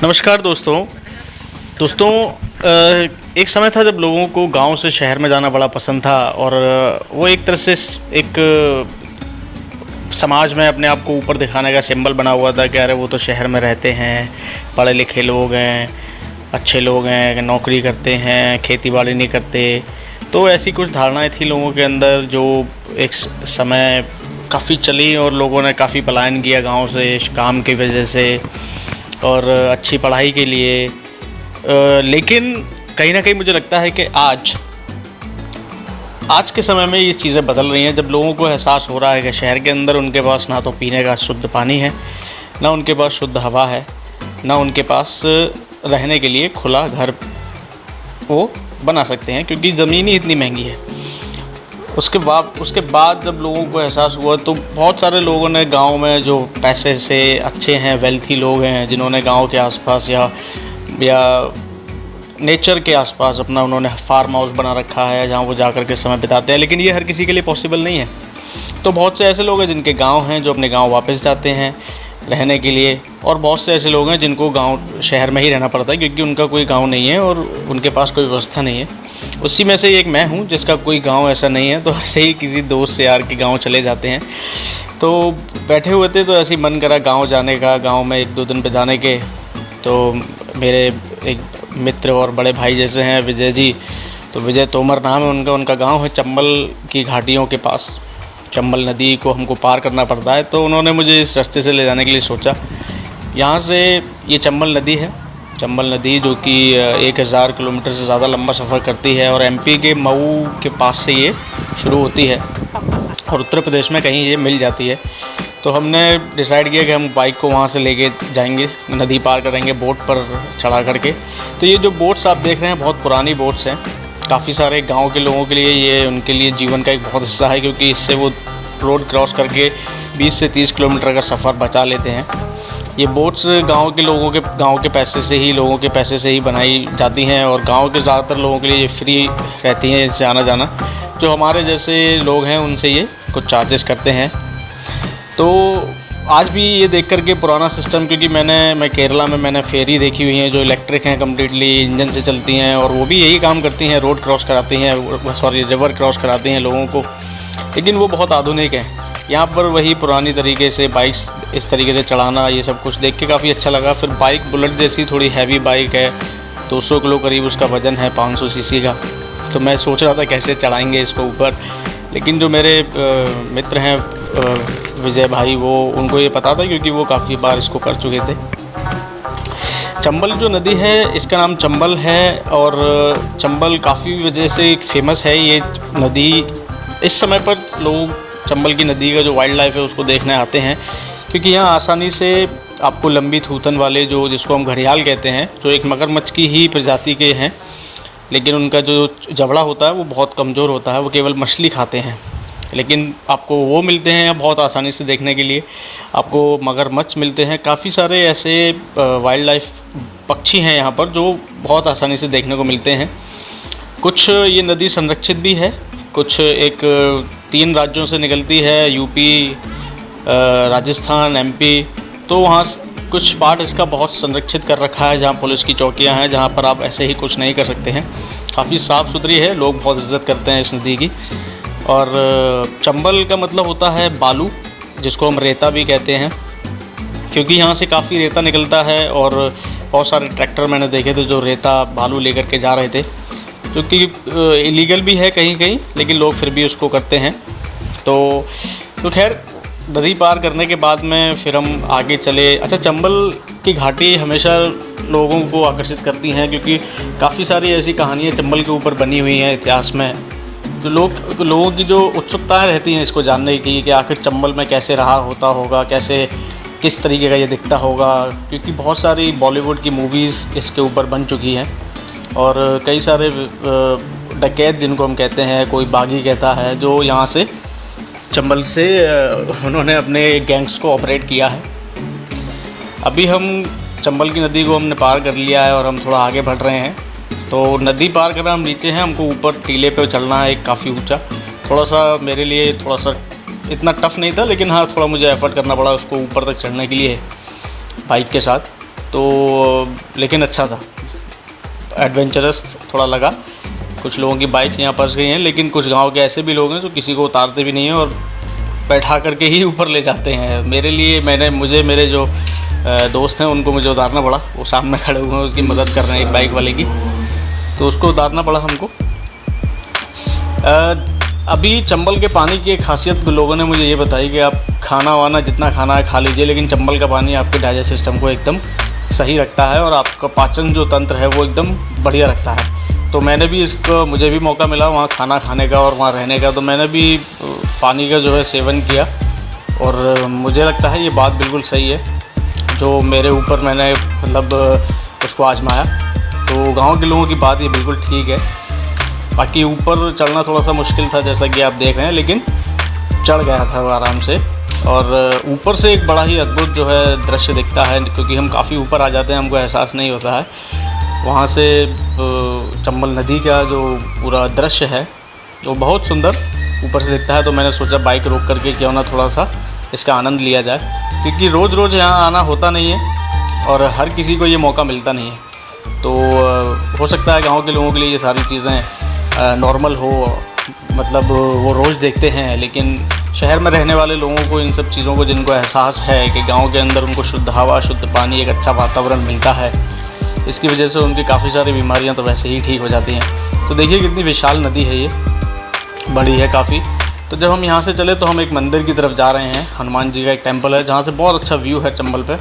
नमस्कार दोस्तों। एक समय था जब लोगों को गांव से शहर में जाना बड़ा पसंद था और वो एक तरह से एक समाज में अपने आप को ऊपर दिखाने का सिंबल बना हुआ था कि अरे वो तो शहर में रहते हैं, पढ़े लिखे लोग हैं, अच्छे लोग हैं, नौकरी करते हैं, खेती बाड़ी नहीं करते। तो ऐसी कुछ धारणाएं थी लोगों के अंदर जो एक समय काफ़ी चली और लोगों ने काफ़ी पलायन किया गांव से काम की वजह से और अच्छी पढ़ाई के लिए। लेकिन कहीं ना कहीं मुझे लगता है कि आज के समय में ये चीज़ें बदल रही हैं, जब लोगों को एहसास हो रहा है कि शहर के अंदर उनके पास ना तो पीने का शुद्ध पानी है, ना उनके पास शुद्ध हवा है, ना उनके पास रहने के लिए खुला घर वो बना सकते हैं, क्योंकि ज़मीन ही इतनी महंगी है। उसके बाद जब लोगों को एहसास हुआ तो बहुत सारे लोगों ने गांव में, जो पैसे से अच्छे हैं, वेल्थी लोग हैं, जिन्होंने गांव के आसपास या नेचर के आसपास अपना उन्होंने फार्म हाउस बना रखा है जहां वो जाकर के समय बिताते हैं। लेकिन ये हर किसी के लिए पॉसिबल नहीं है। तो बहुत से ऐसे लोग हैं जिनके गांव हैं, जो अपने गांव वापस जाते हैं रहने के लिए, और बहुत से ऐसे लोग हैं जिनको शहर में ही रहना पड़ता है क्योंकि उनका कोई गांव नहीं है और उनके पास कोई व्यवस्था नहीं है। उसी में से एक मैं हूं जिसका कोई गांव ऐसा नहीं है, तो ऐसे ही किसी दोस्त से यार के गांव चले जाते हैं। तो बैठे हुए थे तो ऐसे ही मन करा गांव जाने का, गांव में 1-2 दिन बिताने के। तो मेरे एक मित्र और बड़े भाई जैसे हैं विजय जी, तो विजय तोमर नाम है उनका गांव है चंबल की घाटियों के पास। चंबल नदी को हमको पार करना पड़ता है, तो उन्होंने मुझे इस रास्ते से ले जाने के लिए सोचा। यहाँ से ये चंबल नदी है, चंबल नदी जो कि 1000 किलोमीटर से ज़्यादा लंबा सफ़र करती है और एमपी के मऊ के पास से ये शुरू होती है और उत्तर प्रदेश में कहीं ये मिल जाती है। तो हमने डिसाइड किया कि हम बाइक को वहाँ से लेके जाएंगे, नदी पार करेंगे बोट पर चढ़ा करके। तो ये जो बोट्स आप देख रहे हैं बहुत पुरानी बोट्स हैं। काफ़ी सारे गांव के लोगों के लिए ये उनके लिए जीवन का एक बहुत हिस्सा है, क्योंकि इससे वो रोड क्रॉस करके 20 से 30 किलोमीटर का सफ़र बचा लेते हैं। ये बोट्स गांव के पैसे से ही बनाई जाती हैं और गांव के ज़्यादातर लोगों के लिए ये फ्री रहती हैं, इससे आना जाना। जो हमारे जैसे लोग हैं उनसे ये कुछ चार्जेस करते हैं। तो आज भी ये देख कर के पुराना सिस्टम, क्योंकि मैं केरला में मैंने फेरी देखी हुई हैं जो इलेक्ट्रिक हैं, कम्प्लीटली इंजन से चलती हैं, और वो भी यही काम करती हैं, रोड क्रॉस कराती हैं, रिवर क्रॉस कराती हैं लोगों को। लेकिन वो बहुत आधुनिक हैं। यहाँ पर वही पुरानी तरीके से बाइक्स इस तरीके से चलाना, ये सब कुछ देख के काफ़ी अच्छा लगा। फिर बाइक बुलेट जैसी थोड़ी हैवी बाइक है, 200 किलो करीब उसका वज़न है, 500 सीसी का। तो मैं सोच रहा था कैसे चढ़ाएंगे इसको ऊपर, लेकिन जो मेरे मित्र हैं विजय भाई, वो उनको ये पता था क्योंकि वो काफ़ी बार इसको कर चुके थे। चंबल जो नदी है इसका नाम चंबल है और चंबल काफ़ी वजह से फेमस है। ये नदी इस समय पर लोग चंबल की नदी का जो वाइल्ड लाइफ है उसको देखने आते हैं, क्योंकि यहाँ आसानी से आपको लंबी थूथन वाले, जिसको हम घड़ियाल कहते हैं, जो एक मगरमच्छ की ही प्रजाति के हैं, लेकिन उनका जो जबड़ा होता है वो बहुत कमज़ोर होता है, वो केवल मछली खाते हैं। लेकिन आपको वो मिलते हैं बहुत आसानी से देखने के लिए, आपको मगरमच्छ मिलते हैं। काफ़ी सारे ऐसे वाइल्ड लाइफ पक्षी हैं यहाँ पर जो बहुत आसानी से देखने को मिलते हैं। कुछ ये नदी संरक्षित भी है, कुछ एक 3 राज्यों से निकलती है, यूपी, राजस्थान, एमपी। तो वहाँ कुछ पार्ट इसका बहुत संरक्षित कर रखा है, जहाँ पुलिस की चौकियाँ हैं, जहाँ पर आप ऐसे ही कुछ नहीं कर सकते हैं। काफ़ी साफ़ सुथरी है, लोग बहुत इज़्ज़त करते हैं इस नदी की। और चंबल का मतलब होता है बालू, जिसको हम रेता भी कहते हैं, क्योंकि यहाँ से काफ़ी रेता निकलता है और बहुत सारे ट्रैक्टर मैंने देखे थे जो रेता बालू लेकर के जा रहे थे, जो कि इलीगल भी है कहीं कहीं, लेकिन लोग फिर भी उसको करते हैं। तो खैर, नदी पार करने के बाद में फिर हम आगे चले। अच्छा, चंबल की घाटी हमेशा लोगों को आकर्षित करती हैं, क्योंकि काफ़ी सारी ऐसी कहानियाँ चंबल के ऊपर बनी हुई हैं इतिहास में। तो लोगों की जो उत्सुकताएं रहती हैं इसको जानने की कि आखिर चंबल में कैसे रहा होता होगा, किस तरीके का ये दिखता होगा, क्योंकि बहुत सारी बॉलीवुड की मूवीज़ इसके ऊपर बन चुकी हैं और कई सारे डकैत जिनको हम कहते हैं, कोई बागी कहता है, जो यहाँ से चंबल से उन्होंने अपने गैंग्स को ऑपरेट किया है। अभी हम चंबल की नदी को हमने पार कर लिया है और हम थोड़ा आगे बढ़ रहे हैं। तो नदी पार करना, हम नीचे हैं, हमको ऊपर टीले पे चलना है एक काफ़ी ऊंचा। थोड़ा सा मेरे लिए थोड़ा सा इतना टफ़ नहीं था, लेकिन हाँ थोड़ा मुझे एफ़र्ट करना पड़ा उसको ऊपर तक चढ़ने के लिए बाइक के साथ। तो लेकिन अच्छा था, एडवेंचरस थोड़ा लगा। कुछ लोगों की बाइक्स यहाँ फंस गई हैं, लेकिन कुछ गांव के ऐसे भी लोग हैं जो किसी को उतारते भी नहीं हैं और बैठा करके ही ऊपर ले जाते हैं। मेरे लिए मुझे मेरे जो दोस्त हैं उनको मुझे उतारना पड़ा, वो सामने खड़े हुए हैं, उसकी मदद कर रहे हैं एक बाइक वाले की, तो उसको उतारना पड़ा हमको। अभी चंबल के पानी की एक खासियत लोगों ने मुझे ये बताई कि आप खाना वाना जितना खाना है खा लीजिए, लेकिन चंबल का पानी आपके डाइजेस्ट सिस्टम को एकदम सही रखता है और आपका पाचन जो तंत्र है वो एकदम बढ़िया रखता है। तो मैंने भी मुझे भी मौका मिला वहाँ खाना खाने का और वहाँ रहने का, तो मैंने भी पानी का जो है सेवन किया और मुझे लगता है ये बात बिल्कुल सही है जो मेरे ऊपर मैंने मतलब उसको आजमाया। तो गांव के लोगों की बात ये बिल्कुल ठीक है। बाकी ऊपर चढ़ना थोड़ा सा मुश्किल था जैसा कि आप देख रहे हैं, लेकिन चढ़ गया था आराम से। और ऊपर से एक बड़ा ही अद्भुत जो है दृश्य दिखता है, क्योंकि हम काफ़ी ऊपर आ जाते हैं, हमको एहसास नहीं होता है। वहाँ से चंबल नदी का जो पूरा दृश्य है जो बहुत सुंदर ऊपर से दिखता है। तो मैंने सोचा बाइक रोक करके क्यों ना थोड़ा सा इसका आनंद लिया जाए, क्योंकि रोज़ रोज़ यहाँ आना होता नहीं है और हर किसी को ये मौका मिलता नहीं है। तो हो सकता है गाँव के लोगों के लिए ये सारी चीज़ें नॉर्मल हो, मतलब वो रोज़ देखते हैं, लेकिन शहर में रहने वाले लोगों को इन सब चीज़ों को जिनको एहसास है कि गांव के अंदर उनको शुद्ध हवा, शुद्ध पानी, एक अच्छा वातावरण मिलता है, इसकी वजह से उनकी काफ़ी सारी बीमारियां तो वैसे ही ठीक हो जाती हैं। तो देखिए कितनी विशाल नदी है, ये बड़ी है काफ़ी। तो जब हम यहाँ से चले तो हम एक मंदिर की तरफ जा रहे हैं, हनुमान जी का एक टेम्पल है जहाँ से बहुत अच्छा व्यू है चंबल पे,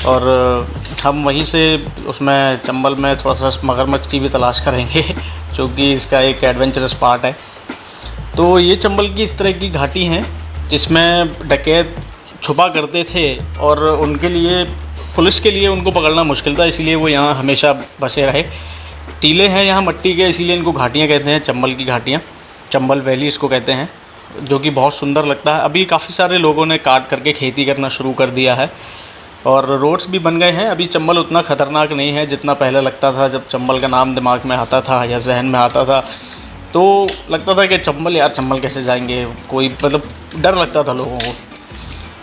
और हम वहीं से उसमें चंबल में थोड़ा सा मगरमच्छ की भी तलाश करेंगे जो कि इसका एक एडवेंचरस पार्ट है। तो ये चंबल की इस तरह की घाटी हैं जिसमें डकैत छुपा करते थे और उनके लिए, पुलिस के लिए उनको पकड़ना मुश्किल था, इसीलिए वो यहाँ हमेशा बसे रहे। टीले हैं यहाँ मट्टी के, इसीलिए इनको घाटियाँ कहते हैं, चंबल की घाटियाँ, चंबल वैली इसको कहते हैं, जो कि बहुत सुंदर लगता है। अभी काफ़ी सारे लोगों ने काट करके खेती करना शुरू कर दिया है और रोड्स भी बन गए हैं। अभी चंबल उतना ख़तरनाक नहीं है जितना पहले लगता था। जब चंबल का नाम दिमाग में आता था या जहन में आता था तो लगता था कि चंबल, यार चंबल कैसे जाएंगे, कोई मतलब डर लगता था लोगों को।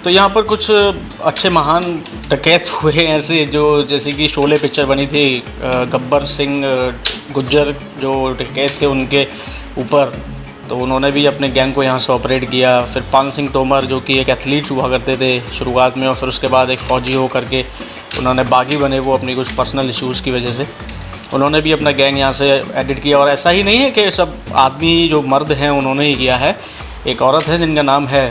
तो यहाँ पर कुछ अच्छे महान डकैत हुए ऐसे, जो जैसे कि शोले पिक्चर बनी थी, गब्बर सिंह गुज्जर जो डकैत थे उनके ऊपर, तो उन्होंने भी अपने गैंग को यहाँ से ऑपरेट किया। फिर पान सिंह तोमर जो कि एक एथलीट हुआ करते थे शुरुआत में और फिर उसके बाद एक फ़ौजी हो करके उन्होंने बागी बने, वो अपनी कुछ पर्सनल इश्यूज़ की वजह से उन्होंने भी अपना गैंग यहाँ से एडिट किया। और ऐसा ही नहीं है कि सब आदमी जो मर्द हैं उन्होंने ही किया है, एक औरत है जिनका नाम है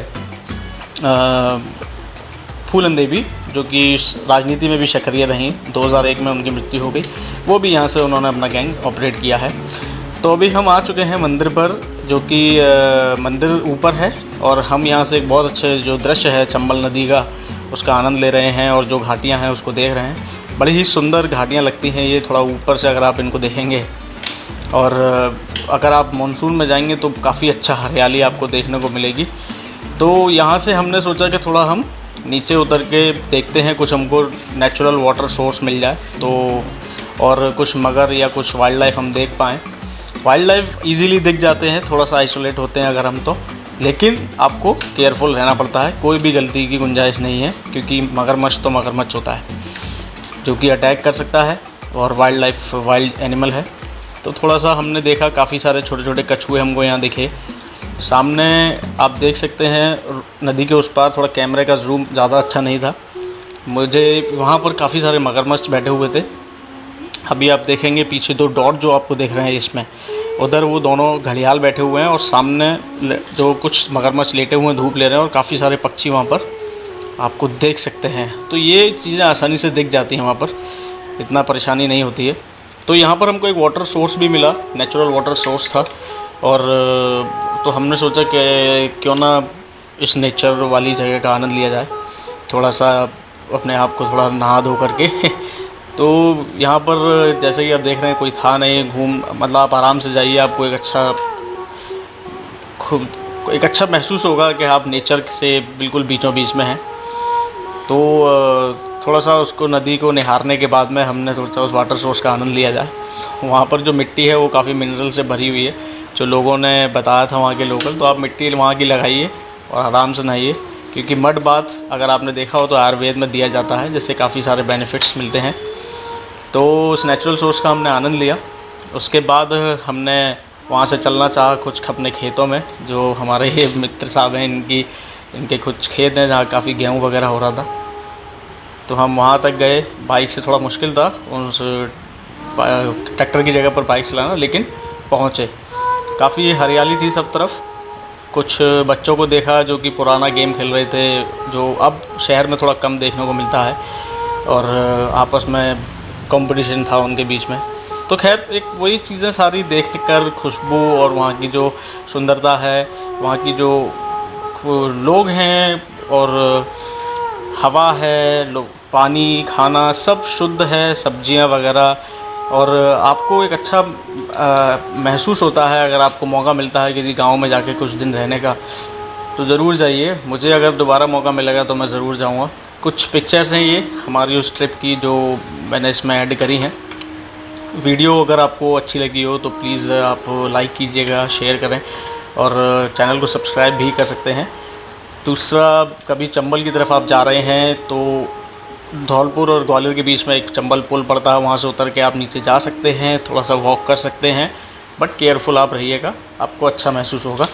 फूलन देवी, जो कि राजनीति में भी सक्रिय रहीं, 2001 में उनकी मृत्यु हो गई, वो भी यहाँ से उन्होंने अपना गैंग ऑपरेट किया है। तो अभी हम आ चुके हैं मंदिर पर, जो कि मंदिर ऊपर है और हम यहाँ से एक बहुत अच्छे जो दृश्य है चंबल नदी का उसका आनंद ले रहे हैं और जो घाटियाँ हैं उसको देख रहे हैं। बड़ी ही सुंदर घाटियाँ लगती हैं ये, थोड़ा ऊपर से अगर आप इनको देखेंगे, और अगर आप मानसून में जाएंगे तो काफ़ी अच्छा हरियाली आपको देखने को मिलेगी। तो यहाँ से हमने सोचा कि थोड़ा हम नीचे उतर के देखते हैं, कुछ हमको नेचुरल वाटर सोर्स मिल जाए तो, और कुछ मगर या कुछ वाइल्ड लाइफ हम देख पाएँ। वाइल्ड लाइफ ईज़िली दिख जाते हैं, थोड़ा सा आइसोलेट होते हैं अगर हम तो, लेकिन आपको केयरफुल रहना पड़ता है, कोई भी गलती की गुंजाइश नहीं है, क्योंकि मगरमच्छ तो मगरमच्छ होता है जो कि अटैक कर सकता है और वाइल्ड लाइफ, वाइल्ड एनिमल है। तो थोड़ा सा हमने देखा, काफ़ी सारे छोटे छोटे कछुए हमको यहाँ दिखे। सामने आप देख सकते हैं नदी के उस पार, थोड़ा कैमरे का जूम ज़्यादा अच्छा नहीं था मुझे, वहाँ पर काफ़ी सारे मगरमच्छ बैठे हुए थे। अभी आप देखेंगे पीछे दो डॉट जो आपको देख रहे हैं इसमें, उधर वो दोनों घड़ियाल बैठे हुए हैं और सामने जो कुछ मगरमच्छ लेटे हुए हैं धूप ले रहे हैं, और काफ़ी सारे पक्षी वहाँ पर आपको देख सकते हैं। तो ये चीज़ें आसानी से दिख जाती हैं वहाँ पर, इतना परेशानी नहीं होती है। तो यहाँ पर हमको एक वाटर सोर्स भी मिला, नेचुरल वाटर सोर्स था, और तो हमने सोचा कि क्यों ना इस नेचर वाली जगह का आनंद लिया जाए, थोड़ा सा अपने आप को थोड़ा नहा धो करके तो यहाँ पर जैसे कि आप देख रहे हैं कोई था नहीं, मतलब आप आराम से जाइए, आपको एक अच्छा महसूस होगा कि आप नेचर से बिल्कुल बीचों बीच में हैं। तो थोड़ा सा उसको, नदी को निहारने के बाद में हमने सोचा उस वाटर सोर्स का आनंद लिया जाए। वहाँ पर जो मिट्टी है वो काफ़ी मिनरल से भरी हुई है, जो लोगों ने बताया था वहाँ के लोकल। तो आप मिट्टी वहाँ की लगाइए और आराम से नहाइए, क्योंकि मड बाथ अगर आपने देखा हो तो आयुर्वेद में दिया जाता है, जिससे काफ़ी सारे बेनिफिट्स मिलते हैं। तो उस नेचुरल सोर्स का हमने आनंद लिया। उसके बाद हमने वहाँ से चलना चाहा कुछ अपने खेतों में। जो हमारे ये मित्र साहब हैं, इनके कुछ खेत हैं जहाँ काफ़ी गेहूँ वगैरह हो रहा था, तो हम वहाँ तक गए। बाइक से थोड़ा मुश्किल था उस ट्रैक्टर की जगह पर बाइक चलाना, लेकिन पहुँचे। काफ़ी हरियाली थी सब तरफ। कुछ बच्चों को देखा जो कि पुराना गेम खेल रहे थे, जो अब शहर में थोड़ा कम देखने को मिलता है, और आपस में कंपटीशन था उनके बीच में। तो खैर एक वही चीज़ें सारी देख कर खुशबू और वहाँ की जो सुंदरता है, वहाँ की जो लोग हैं और हवा है, पानी, खाना सब शुद्ध है, सब्जियां वगैरह, और आपको एक अच्छा महसूस होता है। अगर आपको मौका मिलता है किसी गांव में जाके कुछ दिन रहने का, तो ज़रूर जाइए। मुझे अगर दोबारा मौका मिलेगा तो मैं ज़रूर जाऊंगा। कुछ पिक्चर्स हैं ये हमारी उस ट्रिप की जो मैंने इसमें ऐड करी हैं। वीडियो अगर आपको अच्छी लगी हो तो प्लीज़ आप लाइक कीजिएगा, शेयर करें, और चैनल को सब्सक्राइब भी कर सकते हैं। दूसरा, कभी चंबल की तरफ आप जा रहे हैं तो धौलपुर और ग्वालियर के बीच में एक चंबल पुल पड़ता है, वहाँ से उतर के आप नीचे जा सकते हैं, थोड़ा सा वॉक कर सकते हैं, बट केयरफुल आप रहिएगा, आपको अच्छा महसूस होगा।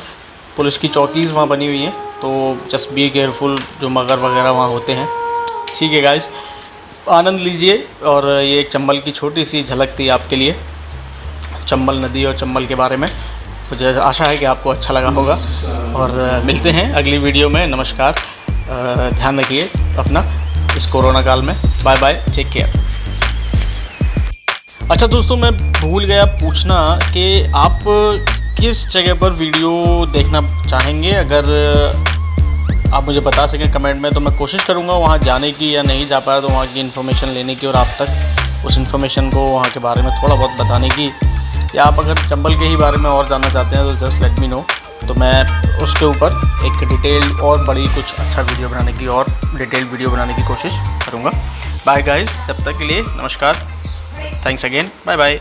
पुलिस की चौकीज़ वहाँ बनी हुई हैं, तो जस्ट बी केयरफुल, जो मगर वगैरह वहाँ होते हैं। ठीक है गाइस, आनंद लीजिए। और ये एक चंबल की छोटी सी झलक थी आपके लिए, चंबल नदी और चंबल के बारे में। मुझे आशा है कि आपको अच्छा लगा होगा, और मिलते हैं अगली वीडियो में। नमस्कार, ध्यान रखिए अपना इस कोरोना काल में। Bye bye, take care. अच्छा दोस्तों, मैं भूल गया पूछना कि आप किस जगह पर वीडियो देखना चाहेंगे। अगर आप मुझे बता सकें कमेंट में, तो मैं कोशिश करूँगा वहाँ जाने की, या नहीं जा पाया तो वहाँ की इन्फॉर्मेशन लेने की, और आप तक उस इन्फॉर्मेशन को वहाँ के बारे में थोड़ा बहुत बताने की। या आप अगर चंबल के ही बारे में और जानना चाहते हैं तो जस्ट लेट मी नो, तो मैं उसके ऊपर एक डिटेल और बड़ी कुछ अच्छा वीडियो बनाने की, और डिटेल वीडियो बनाने की कोशिश करूँगा। बाय गाइस, तब तक के लिए नमस्कार, थैंक्स अगेन, बाय बाय।